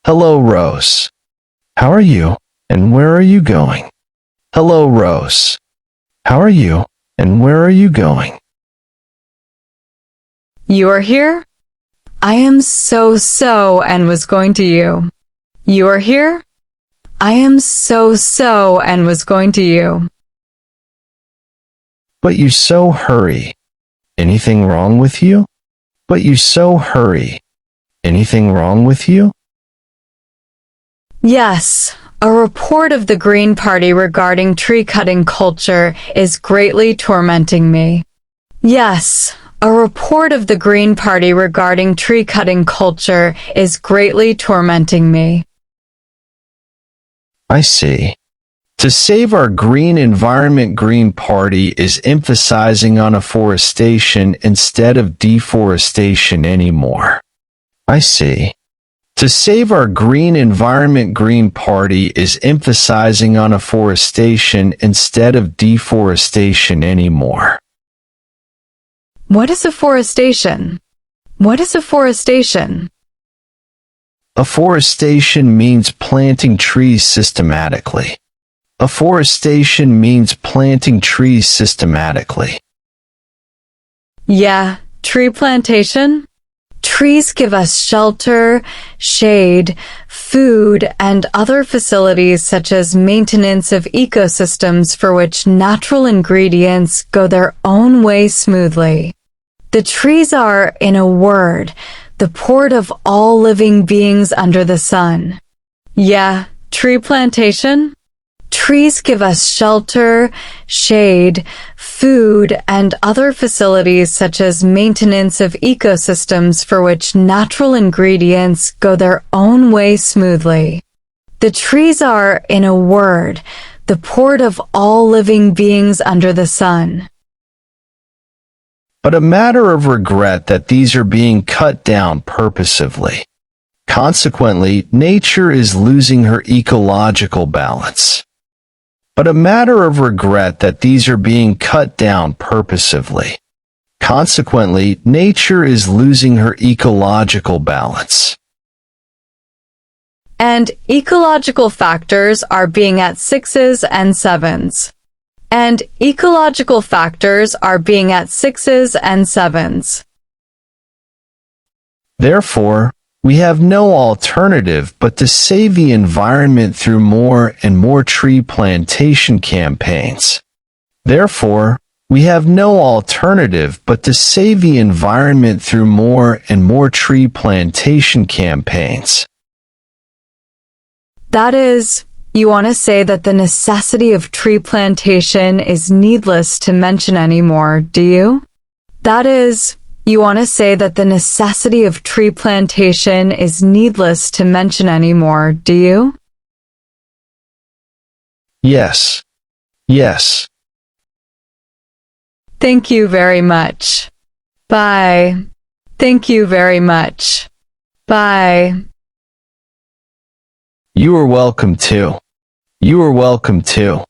Hello, Rose. How are you, and where are you going? Hello, Rose. How are you, and where are you going? You are here? I am so and was going to you. You are here? I am so and was going to you. But you so hurry. Anything wrong with you? But you so hurry. Anything wrong with you? Yes, a report of the Green Party regarding tree cutting culture is greatly tormenting me. Yes, a report of the Green Party regarding tree cutting culture is greatly tormenting me. I see. To save our green environment, Green Party is emphasizing on afforestation instead of deforestation anymore. I see. To save our green environment, Green Party is emphasizing on afforestation instead of deforestation anymore. What is afforestation? What is afforestation? Afforestation means planting trees systematically. Afforestation means planting trees systematically. Yeah, tree plantation? Trees give us shelter, shade, food, and other facilities such as maintenance of ecosystems for which natural ingredients go their own way smoothly. The trees are, in a word, the port of all living beings under the sun. Yeah, tree plantation? Trees give us shelter, shade, food, and other facilities such as maintenance of ecosystems for which natural ingredients go their own way smoothly. The trees are, in a word, the port of all living beings under the sun. But a matter of regret that these are being cut down purposively. Consequently, nature is losing her ecological balance. But a matter of regret that these are being cut down purposively. Consequently, nature is losing her ecological balance. And ecological factors are being at 6s and 7s. And ecological factors are being at 6s and 7s. Therefore, we have no alternative but to save the environment through more and more tree plantation campaigns. Therefore, we have no alternative but to save the environment through more and more tree plantation campaigns. That is, you want to say that the necessity of tree plantation is needless to mention anymore, do you? That is, you want to say that the necessity of tree plantation is needless to mention anymore, do you? Yes. Yes. Thank you very much. Bye. Thank you very much. Bye. You are welcome too. You are welcome too.